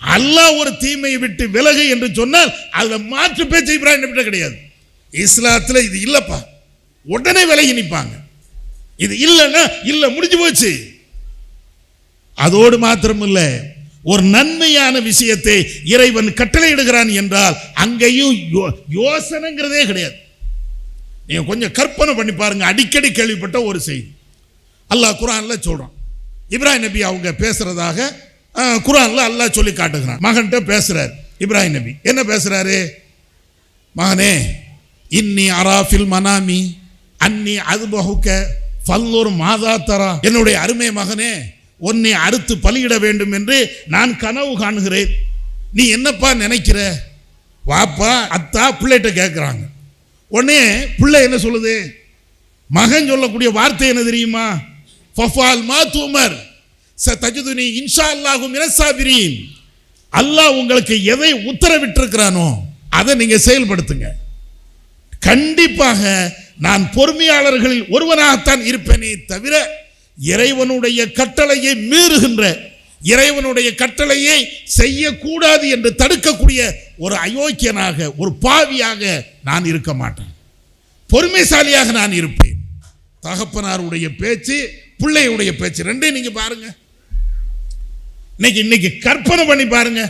அல்லாஹ் ஒரு தீமையை விட்டு விலகு என்று சொன்னால் அதுல மாற்று பேச்சு இப்ராஹிம் நபிட்ட கிடையாது. இஸ்லாத்துல இது இல்லப்பா, உடனே விலகி நிற்பாங்க. இது இல்லைன்னா இல்ல, முடிஞ்சு போச்சு. அதோடு மாத்திரம் இல்ல, ஒரு நன்மையான விஷயத்தை இறைவன் கட்டளையிடுகிறான் என்றால் அங்கேயும் யோசனைங்கிறதே கிடையாது. நீங்க கொஞ்சம் கற்பனை பண்ணி பாருங்க. அடிக்கடி கேள்விப்பட்ட ஒரு செய்தி அல்லாஹ் குர்ஆன்ல சொல்றான். இப்ராஹிம் நபி அவங்க பேசுறதாக குர்ஆன்ல அல்லாஹ் சொல்லி காட்டுகிறான். மகன்கிட்ட பேசுறாரு இப்ராஹிம் நபி. என்ன பேசுறாரு? மகனே, இன்னி அராஃபில் மனாமி அன்னி அதுபஹுக ஃபல்லூர் மாதா தரா. என்னுடைய அருமை மகனே, உன்னை அறுத்து பலியிட வேண்டும் என்று நான் கனவு காணுகிறேன். நீ என்னப்பா நினைக்கிற? வாப்பா அத்தா பிள்ளைகிட்ட கேட்குறாங்க. உடனே பிள்ளை என்ன சொல்லுது? மகன் சொல்லக்கூடிய வார்த்தை என்ன தெரியுமா? ஃபஃபால் மா துமர் சதஜதுனி இன்ஷா அல்லாஹு மினஸ் சாபிரீன். அல்லாஹ் உங்களுக்கு எதை உத்தரவிட்டிருக்கிறானோ அதை நீங்க செயல்படுத்துங்க. கண்டிப்பாக நான் பொறுமையாளர்களில் ஒருவனாகத்தான் இருப்பேனே தவிர இறைவனுடைய கட்டளையை மீறுகின்ற, இறைவனுடைய கட்டளையை செய்யக்கூடாது என்று தடுக்கக்கூடிய ஒரு அயோக்கியனாக, ஒரு பாவியாக நான் இருக்க மாட்டேன். பொறுமைசாலியாக நான் இருப்பேன். தகப்பனாருடைய பேச்சு, பிள்ளையுடைய பேச்சு ரெண்டையும் நீங்க பாருங்க. இன்னைக்கு கற்பனை பண்ணி பாருங்க.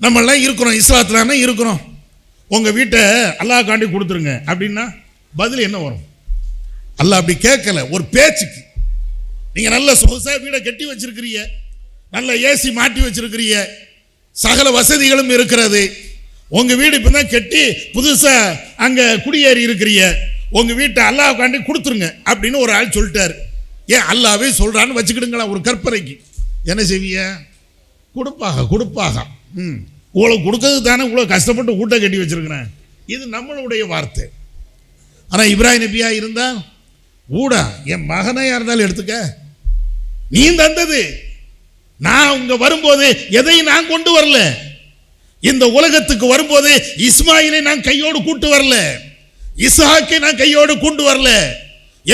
நம்ம எல்லாம் இருக்கிறோம், இஸ்லாத்துல இருக்கிறோம். உங்க வீட்டை அல்லாஹ் காண்டி கொடுத்துருங்க அப்படின்னா பதில் என்ன வரும்? அல்லாஹ் அப்படி கேட்கல. ஒரு பேச்சுக்கு நீங்க நல்ல சொகுசா வீடை கட்டி வச்சிருக்கிறீங்க, நல்ல ஏசி மாட்டி வச்சிருக்கிறீங்க, சகல வசதிகளும் இருக்கிறது. உங்க வீடு இப்பதான் கட்டி புதுசா அங்க குடியேறி இருக்கிறீங்க. உங்க வீட்டை அல்லாஹ் காண்டி கொடுத்துருங்க அப்படின்னு ஒரு ஆள் சொல்லிட்டாரு. ஏன் அல்லாவே சொல்றான்னு வச்சுக்கிடுங்களா? ஒரு கற்பனைக்கு என்ன செய்வீங்க? கொடுப்பாக இவ்வளவு கொடுக்கறது தானே இவ்வளவு கஷ்டப்பட்டு வீட்டை கட்டி வச்சிருக்கிறேன். இது நம்மளுடைய வார்த்தை. ஆனா இப்ராஹிம் நபியா இருந்தா ஊடா என் மகனையா இருந்தாலும் எடுத்துக்க, நீ தந்தது. நான் உங்க வரும்போது எதையும் நான் கொண்டு வரல. இந்த உலகத்துக்கு வரும்போது இஸ்மாயிலை நான் கையோடு கூட்டு வரல, இஸ்ஹாக்கை நான் கையோடு கொண்டு வரல,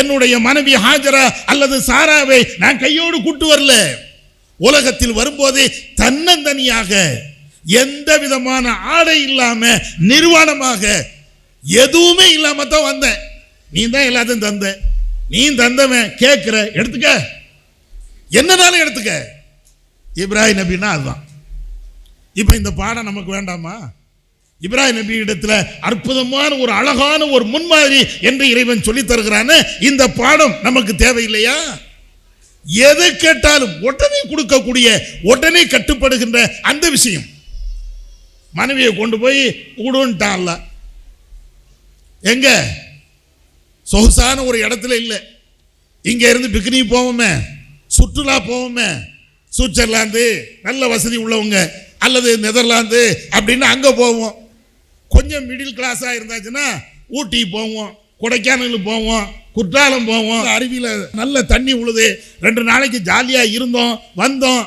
என்னுடைய மனைவி ஹாஜரா அல்லது சாராவை நான் கையோடு கூட்டு வரல. உலகத்தில் வரும்போது தன்னந்தனியாக எந்த விதமான ஆடை இல்லாம நிர்வாணமாக எதுவுமே இல்லாம தான் வந்தேன். நீ தான் எல்லாத்தையும் தந்த. நீ தந்தவன் கேட்கிற, எடுத்துக்க, என்னனாலும் எடுத்துக்க. இப்ராஹிம் நபினா அதுதான். இப்ப இந்த பாடம் நமக்கு வேண்டாமா? இப்ராஹிம் நபி இடத்துல அற்புதமான ஒரு அழகான ஒரு முன்மாதிரி என்று இறைவன் சொல்லி தருகிறான்னு இந்த பாடம் நமக்கு தேவையில்லையா? எதை கேட்டாலும் உடனே கொடுக்கக்கூடிய, உடனே கட்டுப்படுகின்ற அந்த விஷயம். மனைவியை கொண்டு போய் விடுன்ட்டான்ல, எங்க சொகுசான ஒரு இடத்துல இல்லை. இங்க இருந்து பிக்னிக் போவோமே, சுற்றுலா போவோமே, சுவிட்சர்லாந்து நல்ல வசதி உள்ளவங்க அல்லது நெதர்லாந்து அப்படின்னு அங்க போவோம். கொஞ்சம் மிடில் கிளாஸா இருந்தாச்சுன்னா ஊட்டி போவோம், கொடைக்கானல் போவோம், குற்றாலம் போவோம். அருவியில நல்ல தண்ணி உழுது 2 நாளைக்கு ஜாலியா இருந்தோம் வந்தோம்.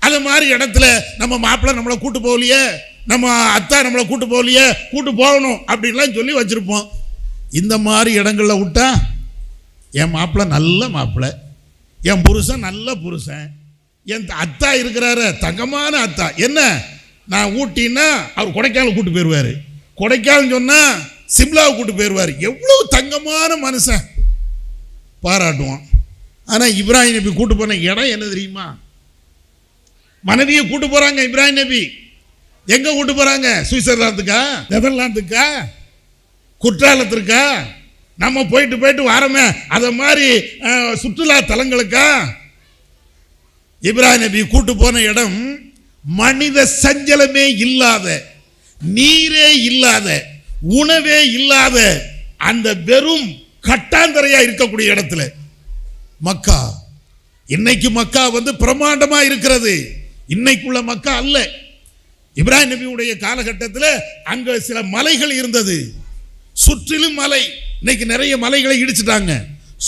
அது மாதிரி இடத்துல நம்ம மாப்பிள்ளை நம்மளை கூட்டு போகலையே, நம்ம அத்தா நம்மளை கூட்டு போகலையே, கூட்டு போகணும் அப்படின்லாம் சொல்லி வச்சிருப்போம். இந்த மாதிரி இடங்கள்ல விட்டா என் மாப்பிள்ளை நல்ல மாப்பிள்ளை, என் புருஷன் நல்ல புருஷன், என் அத்தா இருக்கிறாரு தங்கமான அத்தா. என்ன நான் ஊட்டின்னா அவர் கொடைக்கானல் கூட்டு போயிடுவாரு, கொடைக்கானல் சொன்னா சிம்லாவை கூட்டு போயிடுவார். எவ்வளவு தங்கமான மனுஷன், பாராட்டுவான். ஆனா இப்ராஹிம் நபி கூட்டு போன இடம் என்ன தெரியுமா? மனைவியை கூட்டு போறாங்க இப்ராஹிம் நபி. எங்க கூட்டு போறாங்க? சுவிட்சர்லாந்துக்கா, நெதர்லாந்துக்கா, குற்றாலத்திற்கா? நம்ம போயிட்டு போயிட்டு வாரமே அத மாதிரி சுற்றுலா தலங்களுக்கா? இப்ராஹிம் நபி கூட்டு போன இடம் மனித சஞ்சலமே இல்லாத, நீரே இல்லாத, உணவே இல்லாத அந்த வெறும் கட்டாந்தரையா இருக்கக்கூடிய இடத்துல மக்கா. இன்னைக்கு மக்கா பிரமாண்டமா இருக்கிறது, இன்னைக்குள்ள மக்கா அல்ல. இப்ராஹிம் நபியுடைய காலகட்டத்தில் அங்க சில மலைகள் இருந்தது, சுற்றிலும் மலை. இன்னைக்கு நிறைய மலைகளை இடிச்சிட்டாங்க,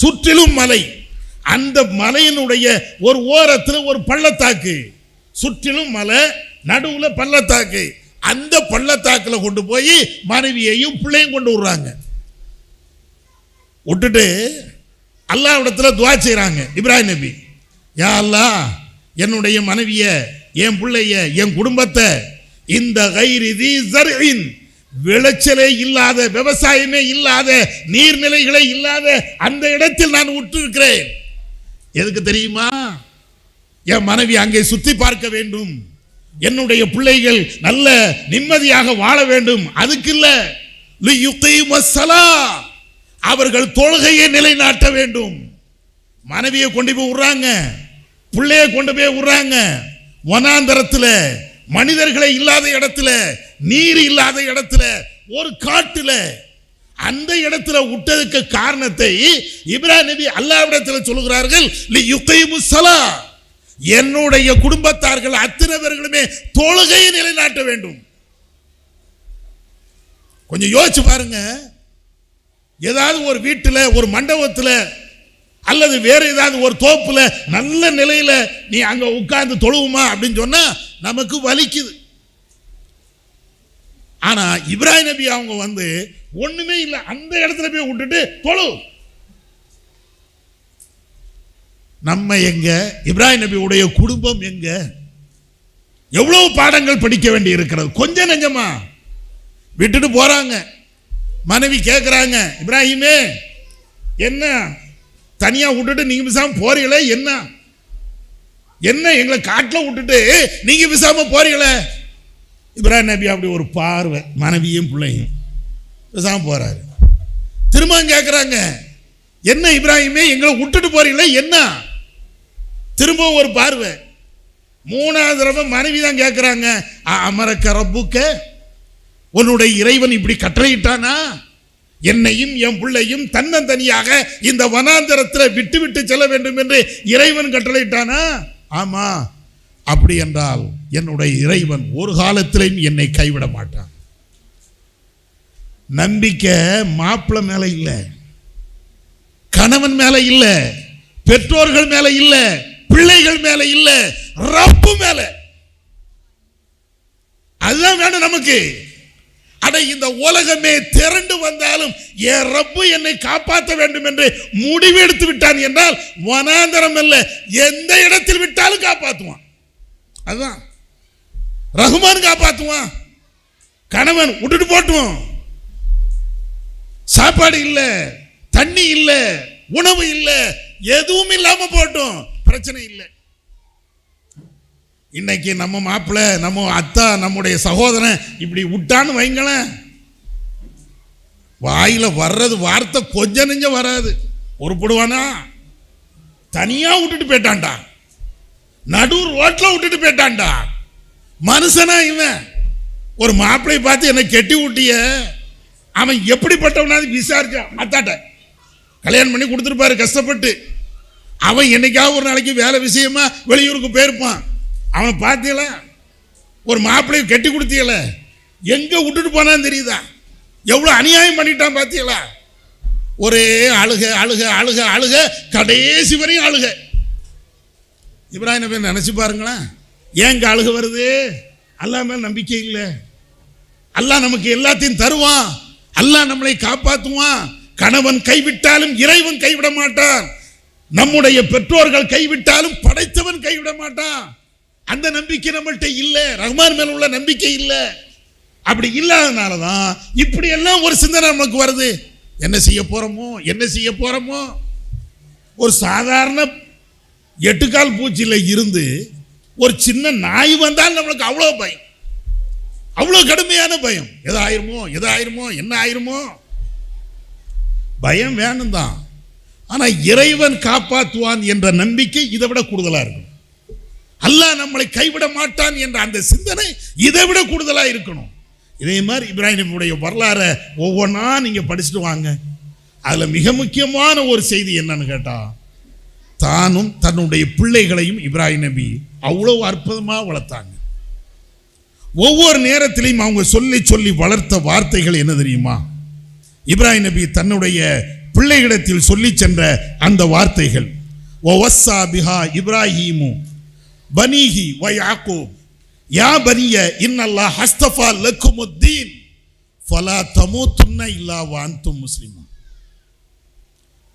சுற்றிலும் மலை. அந்த மலையினுடைய ஒரு ஓரத்தில் ஒரு பள்ளத்தாக்கு, சுற்றிலும் மலை, நடுவுல பள்ளத்தாக்கு. அந்த பள்ளத்தாக்குல கொண்டு போய் மனைவியையும் பிள்ளையும் கொண்டு விடுறாங்க. விட்டுட்டு அல்லாஹ்விடத்துல துஆ செய்றாங்க இப்ராஹிம் நபி. யா அல்லாஹ், என்னுடைய மனைவிய, என் பிள்ளைய, என் குடும்பத்தை இந்த கைரி தி ஸர்இன், விளைச்சலே இல்லாத, விவசாயமே இல்லாத, நீர்நிலைகளே இல்லாத அந்த இடத்தில் நான் விட்டிருக்கிறேன். எதுக்கு தெரியுமா? என் மனைவி அங்கே சுத்தி பார்க்க வேண்டும், என்னுடைய பிள்ளைகள் நல்ல நிம்மதியாக வாழ வேண்டும். அதுக்கு இல்ல, லியுகீமஸ்ஸலாஹ், அவர்கள் தொழுகையை நிலைநாட்ட வேண்டும். மனைவியை கொண்டு போய் விடுறாங்க, பிள்ளையை கொண்டு போய் விடுறாங்க வனாந்தரத்துல, மனிதர்களை இல்லாத இடத்துல, நீர் இல்லாத இடத்துல, ஒரு காட்டுல. அந்த இடத்துல விட்டதுக்கு காரணத்தை இப்ராஹிம் நபி அல்லாஹ்விடத்தில் சொல்கிறார்கள், லியுகீமுஸ்ஸலாஹ், என்னுடைய குடும்பத்தார்கள் அத்தனை பேர்களுமே தொழுகையை நிலைநாட்ட வேண்டும். கொஞ்சம் யோசிச்சு பாருங்க. ஏதாவது ஒரு வீட்டில், ஒரு மண்டபத்தில், அல்லது வேற ஏதாவது ஒரு தோப்புல நல்ல நிலையில நீ அங்க உட்கார்ந்து தொழுவுமா அப்படின்னு சொன்னா நமக்கு வலிக்குது. ஆனா இப்ராஹிம் நபி அவங்க ஒண்ணுமே இல்லை, அந்த இடத்துல போய் விட்டுட்டு தொழு. நம்ம எங்க? இப்ராஹிம் நபி உடைய குடும்பம் எங்க? எவ்வளவு பாடங்கள் படிக்க வேண்டி இருக்கிறது. கொஞ்சம் நெஞ்சமா விட்டுட்டு போறாங்க. மனைவி கேட்கிறாங்க, இப்ராஹிமே என்ன தனியா விட்டுட்டு நீங்க விசாம போறீங்களே, என்ன என்ன எங்களை காட்டில் விட்டுட்டு நீங்க விசாம போறீங்களே? இப்ராஹிம் நபி அப்படி ஒரு பார்வை, மனைவியும் பிள்ளையும் விசாம போறாரு. திரும்ப கேட்கிறாங்க, என்ன இப்ராஹிமே எங்களை விட்டுட்டு போறீங்களே, என்ன? திரும்பவும் ஒரு பார்வை. மூணாவது தடவை மனைவி தான் கேட்கிறாங்க, அமரக்க ரப்புக்க, உன்னுடைய இறைவன் இப்படி கட்டளையிட்டானா? என்னையும் என் பிள்ளையும் தன்னந்தனியாக இந்த வனாந்தரத்தில் விட்டு விட்டு செல்ல வேண்டும் என்று இறைவன் கட்டளையிட்டானா? ஆமா. அப்படி என்றால் என்னுடைய இறைவன் ஒரு காலத்திலும் என்னை கைவிட மாட்டான். நம்பிக்கை மாப்பிள்ளை மேல இல்ல, கணவன் மேல இல்ல, பெற்றோர்கள் மேல இல்ல, பிள்ளைகள் மேல இல்ல, ரப்பு மேல. அதுதான் வேணும் நமக்கு. அட, இந்த உலகமே திரண்டு வந்தாலும் என் ரப்பு என்னை காப்பாற்ற வேண்டும் என்று முடிவெடுத்து விட்டான் என்றால் வனாந்தரம் அல்ல, எந்த இடத்தில் விட்டாலும் காப்பாற்றுவான். அதுதான் ரஹ்மான் காப்பாற்றுவான். கணவன் விட்டுட்டு போட்டுவான். சாப்பாடு இல்ல, தண்ணி இல்ல, உணவு இல்ல, எதுவும் இல்லாம போட்டும், பிரச்சனை இல்லை. இன்னைக்கு நம்ம மாப்பிள்ளை, நம்ம அத்தா, நம்முடைய சகோதரன் இப்படி விட்டான்னு வைங்களேன், வாயில வர்றது வார்த்தை கொஞ்சம் நெஞ்சம் வராது. உருப்படுவானா? தனியா விட்டுட்டு போயிட்டான்டா, நடு ரோட்ல விட்டுட்டு போயிட்டான்டா. மனுஷனா இவன்? ஒரு மாப்பிள்ளை பார்த்து என்னை கெட்டி விட்டிய, அவன் எப்படிப்பட்டவனாவது விசாரிச்சான். அத்தாட்ட கல்யாணம் பண்ணி கொடுத்துருப்பாரு கஷ்டப்பட்டு. அவன் என்னைக்காவது ஒரு நாளைக்கு வேலை விஷயமா வெளியூருக்கு போயிருப்பான். அவன் பார்த்தீங்கள, ஒரு மாப்பிள்ளையை கட்டி கொடுத்தீங்கள, எங்க விட்டுட்டு போனான்னு தெரியுதா? எவ்வளவு அநியாயம் பண்ணிட்டான் பார்த்தீங்களா? ஒரே அழுக அழுக அழுக அழுக, கடைசி வரையும் அழுக. இப்ராஹிம் நபி நினைச்சு பாருங்களேன், ஏங்க அழுக வருது? அல்லாஹ் மேல் நம்பிக்கை இல்லை. அல்லாஹ் நமக்கு எல்லாத்தையும் தருவான், அல்லாஹ் நம்மளை காப்பாற்றுவான். கணவன் கைவிட்டாலும் இறைவன் கைவிட மாட்டான். நம்முடைய பெற்றோர்கள் கைவிட்டாலும் படைத்தவன் கைவிட மாட்டான். அந்த நம்பிக்கை நம்மள்கிட்ட இல்ல, ரஹ்மான் மேல உள்ள நம்பிக்கை இல்ல. அப்படி இல்லாதனால தான் இப்படி எல்லாம் ஒரு சிந்தனை நமக்கு வருது. என்ன செய்ய போறோமோ. ஒரு சாதாரண 8 கால் பூச்சியில இருந்து ஒரு சின்ன நாய் வந்தால் நம்மளுக்கு அவ்வளோ பயம், அவ்வளோ கடுமையான பயம். எதாயிருமோ என்ன ஆயிருமோ. பயம் வேணும் தான், ஆனா இறைவன் காப்பாற்றுவான் என்ற நம்பிக்கை இதை விட கூடுதலா இருக்கும். அல்லாஹ் நம்மளை கைவிட மாட்டான் என்ற அந்த சிந்தனை இதை விட கூடுதலா இருக்கணும். இதே மாதிரி இப்ராஹிம் நபியுடைய வரலாறை ஒவ்வொன்றா நீங்க படிச்சுட்டு வாங்க. அதுல மிக முக்கியமான ஒரு செய்தி என்னன்னு கேட்டா, தானும் தன்னுடைய பிள்ளைகளையும் இப்ராஹிம் நபி அவ்வளவு அற்புதமா வளர்த்தாங்க. ஒவ்வொரு நேரத்திலையும் அவங்க சொல்லி வளர்த்த வார்த்தைகள் என்ன தெரியுமா? இப்ராஹிம் நபி தன்னுடைய பிள்ளைகளிடத்தில் சொல்லி சென்ற அந்த வார்த்தைகள், வஸ்ஸா பிஹா இப்ராஹீமு பனீஹி வ யாக்கூப் யா பனிய இன்னல்லாஹ் ஹஸ்தஃபா லக்குமுத்தீன் ஃபலா தமூதுன்ன இல்லா வ அன்தும் முஸ்லிமூன்.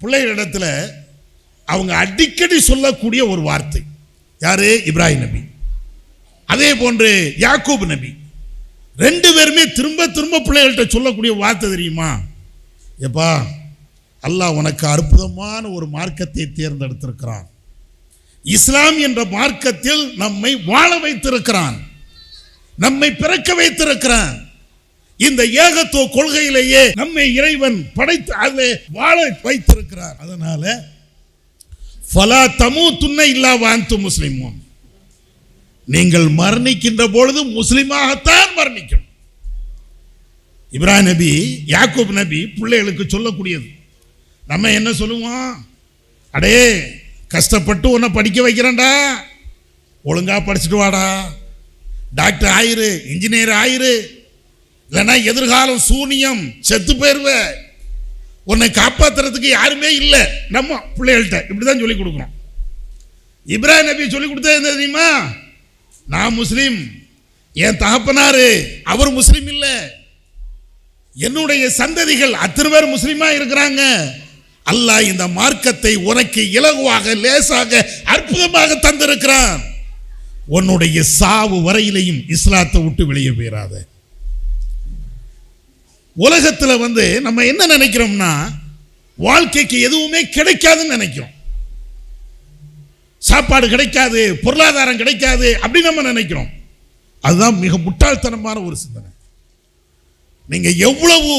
பிள்ளைகளிடத்துல அவங்க அடிக்கடி சொல்லக்கூடிய ஒரு வார்த்தை யாரு? இப்ராஹிம் நபி. அதே போன்று யாக்கூப் நபி. 2 பேருமே திரும்ப பிள்ளைகள்கிட்ட சொல்லக்கூடிய வார்த்தை தெரியுமா? எப்பா, அல்லாஹ் உனக்கு அற்புதமான ஒரு மார்க்கத்தை தேர்ந்தெடுத்திருக்கிறான். இஸ்லாம் என்ற மார்க்கத்தில் நம்மை வாழ வைத்திருக்கிறான், நம்மை பிறக்க வைத்திருக்கிறான். இந்த ஏகத்துவ கொள்கையிலேயே நம்மை இறைவன் படைத்து அதை வாழ வைத்திருக்கிறார். அதனால ஃபலா தமூதுன்ன இல்லா வ அன்தும் முஸ்லிமூன், நீங்கள் மரணிக்கின்ற பொழுது முஸ்லிமாகத்தான் மரணிக்கணும். இப்ராஹிம் நபி, யாக்கூப் நபி பிள்ளைகளுக்கு சொல்லக்கூடியது. நம்ம என்ன சொல்லுவோம்? அடே, கஷ்டப்பட்டு உன்னை படிக்க வைக்கிறேன்டா, ஒழுங்கா படிச்சுட்டு வாடா, டாக்டர் ஆயிரு, இன்ஜினியர் ஆயிரு, இல்லைன்னா எதிர்காலம் சூனியம், செத்து போயிருவ, உன்னை காப்பாத்துறதுக்கு யாருமே இல்லை. நம்ம பிள்ளைகள்கிட்ட இப்படிதான் சொல்லி கொடுக்குறோம். இப்ராஹிம் நபி சொல்லி கொடுத்தது என்ன தெரியுமா? நான் முஸ்லீம், என் தகப்பனாரு அவர் முஸ்லீம் இல்லை, என்னுடைய சந்ததிகள் அத்தனை பேர் முஸ்லீமா இருக்கிறாங்க. அல்லாஹ் இந்த மார்க்கத்தை உனக்கு இலகுவாக, லேசாக, அற்புதமாக தந்திருக்கிறான். உன்னுடைய சாவு வரையிலையும் இஸ்லாத்தை விட்டு வெளியே போயிடாத. உலகத்துல நம்ம என்ன நினைக்கிறோம்னா, வாழ்க்கைக்கு எதுவுமே கிடைக்காதுன்னு நினைக்கிறோம். சாப்பாடு கிடைக்காது, பொருளாதாரம் கிடைக்காது அப்படி நம்ம நினைக்கிறோம். அதுதான் மிக முட்டாள்தனமான ஒரு சிந்தனை. நீங்க எவ்வளவு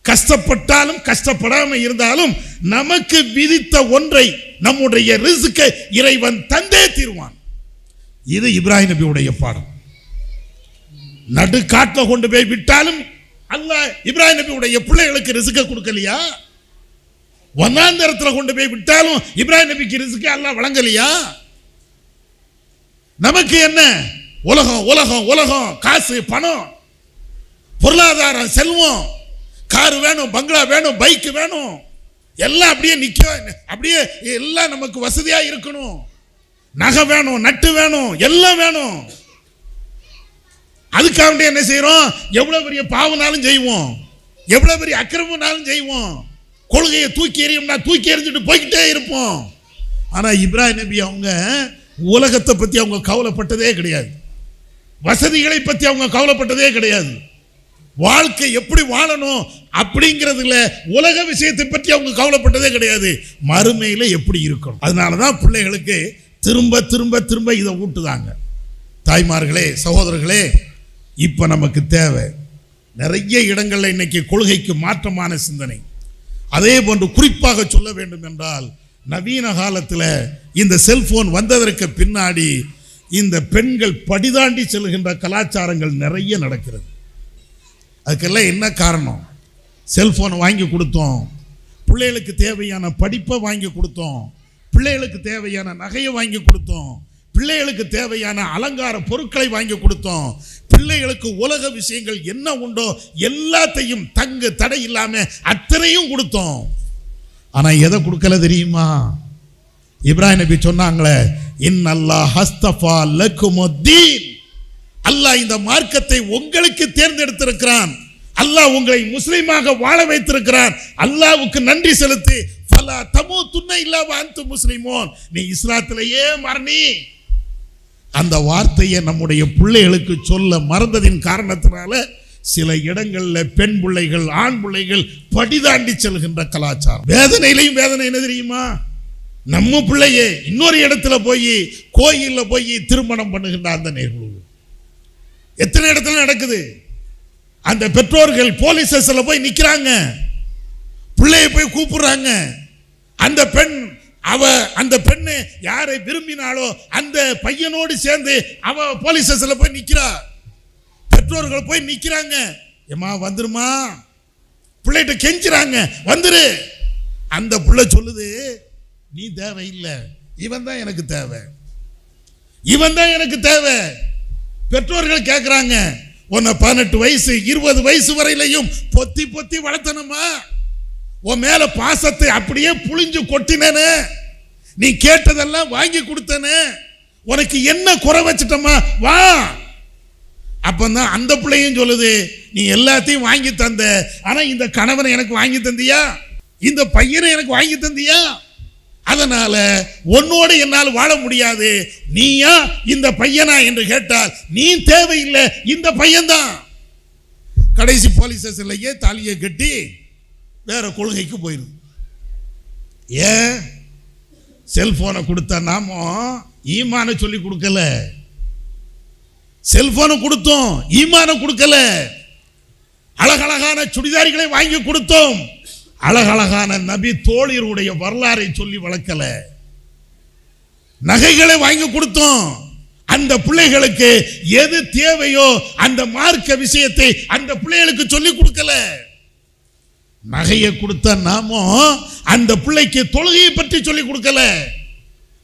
கஷ்டப்பட்டாலும் கஷ்டப்படாம இருந்தாலும் நமக்கு விதித்த ஒன்றை, நம்முடைய ரிஸ்கை இறைவன் தந்தே தீர்வான். இது இப்ராஹிம் நபியுடைய பாடம். நடுக்காட்டில் கொண்டு போய் விட்டாலும் அல்லாஹ் இப்ராஹிம் நபியுடைய பிள்ளைகளுக்கு ரிஸ்கை கொடுக்கலையா? வனாந்தரத்தில் கொண்டு போய் விட்டாலும் இப்ராஹிம் நபிக்கு ரிஸ்கை அல்லாஹ் வழங்கலையா? நமக்கு என்ன? உலகம் உலகம் உலகம், காசு, பணம், பொருளாதாரம், செல்வம், கார் வேணும், பங்களா வேணும், பைக் வேணும், எல்லாம் அப்படியே நிக்க, அப்படியே எல்லாம் நமக்கு வசதியா இருக்கணும். நகை வேணும், நட்டு வேணும், எல்லாம் வேணும். அதுக்காக என்ன செய்யறோம்? எவ்வளவு பெரிய பாவனாலும் செய்வோம், எவ்வளவு பெரிய அக்கிரமனாலும் செய்வோம். கொள்கையை தூக்கி எறியும்னா தூக்கி எறிஞ்சிட்டு போய்கிட்டே இருப்போம். ஆனா இப்ராஹிம் நபி அவங்க உலகத்தை பத்தி அவங்க கவலைப்பட்டதே கிடையாது, வசதிகளை பத்தி அவங்க கவலைப்பட்டதே கிடையாது. வாழ்க்கை எப்படி வாழணும் அப்படிங்கிறதுல உலக விஷயத்தை பற்றி அவங்க கவலைப்பட்டதே கிடையாது, மறுமையில எப்படி இருக்கணும். அதனாலதான் பிள்ளைகளுக்கு திரும்ப திரும்ப திரும்ப இதை ஊட்டுதாங்க. தாய்மார்களே, சகோதரர்களே, இப்ப நமக்கு தேவை நிறைய இடங்கள்ல இன்னைக்கு கொள்கைக்கு மாற்றமான சிந்தனை. அதே போன்று குறிப்பாக சொல்ல வேண்டும் என்றால், நவீன காலத்தில் இந்த செல்போன் வந்ததற்கு பின்னாடி இந்த பெண்கள் படிதாண்டி செல்கின்ற கலாச்சாரங்கள் நிறைய நடக்கிறது. அதுக்கெல்லாம் என்ன காரணம்? செல்போன் வாங்கி கொடுத்தோம், பிள்ளைகளுக்கு தேவையான படிப்பை வாங்கி கொடுத்தோம், பிள்ளைகளுக்கு தேவையான நகையை வாங்கி கொடுத்தோம், பிள்ளைகளுக்கு தேவையான அலங்கார பொருட்களை வாங்கி கொடுத்தோம், பிள்ளைகளுக்கு உலக விஷயங்கள் என்ன உண்டோ எல்லாத்தையும் தங்கு தடை இல்லாம அத்தனையும் கொடுத்தோம். ஆனா எதை கொடுக்கல தெரியுமா? இப்ராஹிம் நபி சொன்னாங்களே, இன்னல்லாஹ் ஹஸ்தஃபா லக்குமுத்தீன், அல்லாஹ் இந்த மார்க்கத்தை உங்களுக்கு தேர்ந்தெடுத்திருக்கிறான், அல்லாஹ் உங்களை முஸ்லிமாக வாழ வைத்திருக்கிறான், அல்லாஹ்வுக்கு நன்றி செலுத்து. ஃபலா தமூதுன்ன இல்லா வ அன்தும் முஸ்லிமூன், நீ இஸ்லாத்திலேயே மரணி. அந்த வார்த்தையை நம்முடைய பிள்ளைகளுக்கு சொல்ல மறந்ததின் காரணத்தினால சில இடங்கள்ல பெண் பிள்ளைகள் ஆண் பிள்ளைகள் படிதாண்டி செல்கின்ற கலாச்சாரம். வேதனையிலையும் வேதனை என்ன தெரியுமா? நம்ம பிள்ளையே இன்னொரு இடத்துல போய் கோயில்ல போய் திருமணம் பண்ணுகின்ற அந்த நிகழ்வு எத்தனை இடத்துல நடக்குது. அந்த பெற்றோர்கள் போலீஸ் ஸ்டேஷன்ல போய் நிக்கிறாங்க, பிள்ளையை போய் கூப்பிடுறாங்க. அந்த பெண்ணு யாரை விரும்பினாலோ அந்த பையனோடு சேர்ந்து அவ போலீஸ் ஸ்டேஷன்ல போய் நிக்கிறா. பெற்றோர்கள் போய் நிக்கிறாங்க, ஏமா வந்துருமா, பிள்ளைகிட்ட கெஞ்சுறாங்க, வந்துரு. அந்த பிள்ளை சொல்லுது, நீ தேவையில்லை, இவன் தான் எனக்கு தேவை, இவன் தான் எனக்கு தேவை. பெற்றோர்கள் கேட்கிறாங்க, உன்னை 18 வயசு 20 வயசு வரையிலையும் பொத்தி பொத்தி வளர்த்தணுமா? உன் மேல பாசத்தை அப்படியே புளிஞ்சு கொட்டினேன்னு, நீ கேட்டதெல்லாம் வாங்கி கொடுத்தனே, உனக்கு என்ன குறை வச்சிட்டமா, வா. அப்பதான் அந்த பிள்ளையும் சொல்லுது, நீ எல்லாத்தையும் வாங்கி தந்த, ஆனா இந்த கணவனை எனக்கு வாங்கி தந்தியா, இந்த பையனை எனக்கு வாங்கி தந்தியா, அதனால உன்னோடு என்னால் வாழ முடியாது, நீயா இந்த பையனா என்று கேட்டால் நீ தேவையில்லை, இந்த பையன்தான். கடைசி போலீஸ் ஸ்டேஷன்லயே தாலியை கட்டி வேற கொள்கைக்கு போயிருது. ஏன்? செல்போனை கொடுத்த நாம ஈமான சொல்லி கொடுக்கல, செல்போனை கொடுத்தோம், ஈமான கொடுக்கல. அழகழகான சுடிதாரிகளை வாங்கி கொடுத்தோம், அழகழகான நபி தோழியருடைய வரலாறை சொல்லி வளர்க்கல. நகைகளை வாங்கி கொடுத்தோம், அந்த பிள்ளைகளுக்கு எது தேவையோ அந்த மார்க்க விஷயத்தை அந்த பிள்ளைகளுக்கு சொல்லி கொடுக்கல. நகையை கொடுத்த நாமோ அந்த பிள்ளைக்கு தொழுகையை பற்றி சொல்லி கொடுக்கல.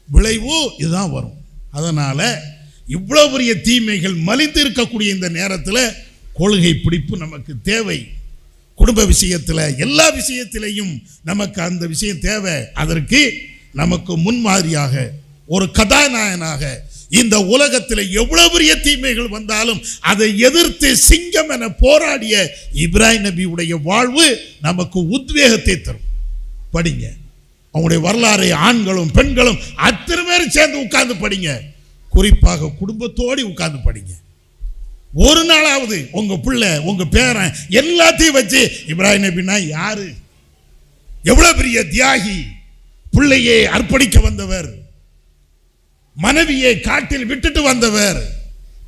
விளைவு இதுதான் வரும். அதனால இவ்வளவு பெரிய தீமைகள் மலிந்து இருக்கக்கூடிய இந்த நேரத்தில் கொள்கை பிடிப்பு நமக்கு தேவை. குடும்ப விஷயத்தில் எல்லா விஷயத்திலையும் நமக்கு அந்த விஷயம் தேவை. அதற்கு நமக்கு முன்மாதிரியாக ஒரு கதாநாயகனாக இந்த உலகத்தில் எவ்வளவு பெரிய தீமைகள் வந்தாலும் அதை எதிர்த்து சிங்கம் என போராடிய இப்ராஹிம் நபியுடைய வாழ்வு நமக்கு உத்வேகத்தை தரும். படிங்க, அவங்களுடைய வரலாறை ஆண்களும் பெண்களும் அத்தனை பேர் சேர்ந்து உட்கார்ந்து படிங்க. குறிப்பாக குடும்பத்தோடு உட்கார்ந்து படிங்க. ஒரு நாளாவது உங்க பிள்ளை உங்க பேரன் எல்லாத்தையும் வச்சு இப்ராஹிம் நபினா யாரு, எவ்வளவு பெரிய தியாகி, பிள்ளையை அர்ப்பணிக்க வந்தவர், மனைவியை காட்டில் விட்டுட்டு வந்தவர்,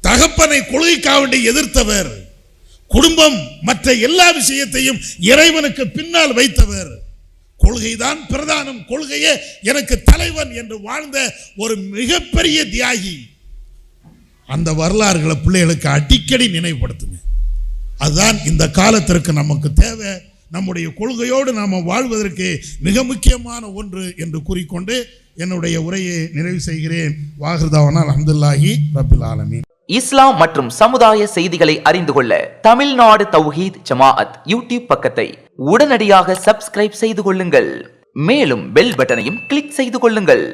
தகப்பனை கொள்கைக்காக எதிர்த்தவர், குடும்பம் மற்ற எல்லா விஷயத்தையும் இறைவனுக்கு பின்னால் வைத்தவர், கொள்கைதான் பிரதானம், கொள்கையே எனக்கு தலைவன் என்று வாழ்ந்த ஒரு மிகப்பெரிய தியாகி. அந்த வரலாறுகளை பிள்ளைகளுக்கு அடிக்கடி நினைவுபடுத்துங்க. அதுதான் இந்த காலத்திற்கு நமக்கு தேவை. நம்முடைய கொள்கையோடு நாம் வாழ்வதற்கு மிக முக்கியமான ஒன்று என்று கூறிக்கொண்டு என்னுடைய உரையை நிறைவு செய்கிறேன். வாஹிர்தாவானா அல்ஹம்துலில்லாஹி ரப்பில் ஆலமீன். இஸ்லாம் மற்றும் சமுதாய செய்திகளை அறிந்து கொள்ள தமிழ்நாடு தௌஹீத் ஜமாஅத் யூடியூப் பக்கத்தை உடனடியாக சப்ஸ்கிரைப் செய்து கொள்ளுங்கள். மேலும் பெல் பட்டனையும் கிளிக் செய்து கொள்ளுங்கள்.